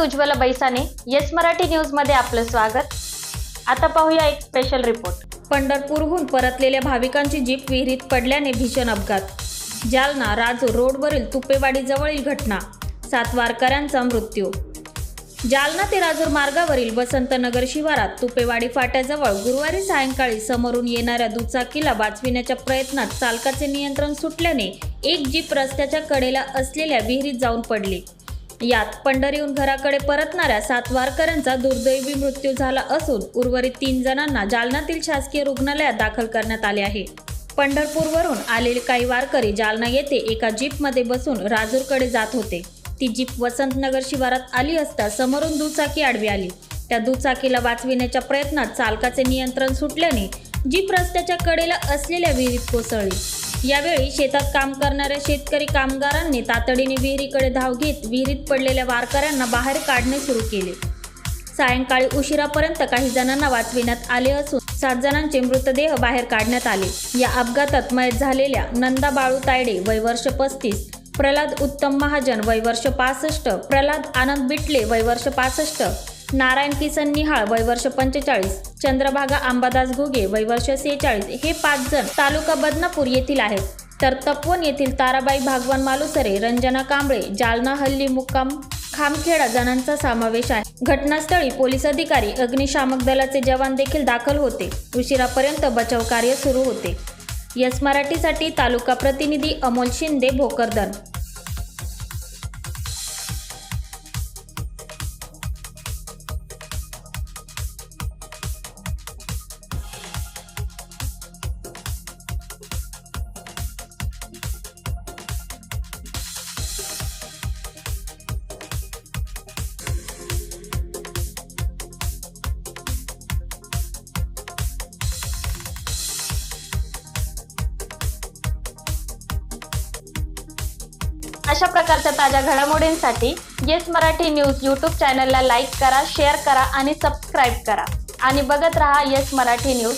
Ujjwala बैसाने yes Marathi news मध्ये आपलं स्वागत। आता पाहूया एक स्पेशल रिपोर्ट। पंढरपूरहून परतलेल्या भाविकांची जीप विहिरीत पडल्याने भीषण अपघात। जालना राजूर रोडवरील तुपेवाडी जवळील घटना, 7 वारकऱ्यांचा मृत्यू। जालना ते राजूर मार्गावरील वसंतनगर शिवारात तुपेवाडी फाट्याजवळ गुरुवारी सायंकाळी समोरून येणाऱ्या दुचाकीला वाचविण्याच्या प्रयत्नात चालकाचे नियंत्रण सुटल्याने एक जीप रस्त्याच्या कडेला असलेल्या विहिरीत जाऊन पडली। यात पंढरीहून घराकडे परतणाऱ्या 7 वारकऱ्यांचा दुर्दैवी मृत्यू झाला असून उर्वरित 3 जणांना जालन्यातील शासकीय रुग्णालयात दाखल करण्यात आले आहे। पंढरपूरवरून आलेले काही वारकरी जालना येथे एका जीपमध्ये बसून राजूरकडे जात होते। ती जीप वसंतनगर शिवारात आली असता समोरून दुचाकी आडवी आली। त्या दुचाकीला वाचविण्याच्या प्रयत्नात चालकाचे नियंत्रण सुटल्याने जीप रस्त्याच्या कडेला असलेल्या विहिरीत कोसळली। यावेळी शेतात काम करणाऱ्या शेतकरी कामगारांनी तातडीने विहिरीकडे धाव घेत विहिरीत पडलेल्या वारकऱ्यांना बाहेर काढणे सुरू केले। सायंकाळी उशिरापर्यंत काही जणांना वाचविण्यात आले असून 7 जणांचे मृतदेह बाहेर काढण्यात आले। या अपघातात मयत झालेल्या नंदा बाळू तायडे वय वर्ष 35, प्रल्हाद उत्तम महाजन वय वर्ष 65, प्रल्हाद आनंद बिटले वय वर्ष 65, नारायण किसन निहाळ वय वर्ष 45, चंद्रभागा अंबादास घुगे वय वर्ष 46 हे 5 जण तालुका बदनापूर येथील आहेत। तर तपवन येथील ताराबाई भागवान मालुसरे, रंजना कांबळे, जालना हल्ली मुक्काम खामखेडा जणांचा समावेश आहे। घटनास्थळी पोलीस अधिकारी, अग्निशामक दलाचे जवान देखील दाखल होते। उशिरापर्यंत बचाव कार्य सुरू होते। येस मराठीसाठी तालुका प्रतिनिधी अमोल शिंदे, भोकरदन। अशा प्रकारच्या ताज्या घडामोडींसाठी येस मराठी न्यूज यूट्यूब चॅनलला लाईक करा, शेअर करा आणि सबस्क्राईब करा आणि बघत रहा येस मराठी न्यूज।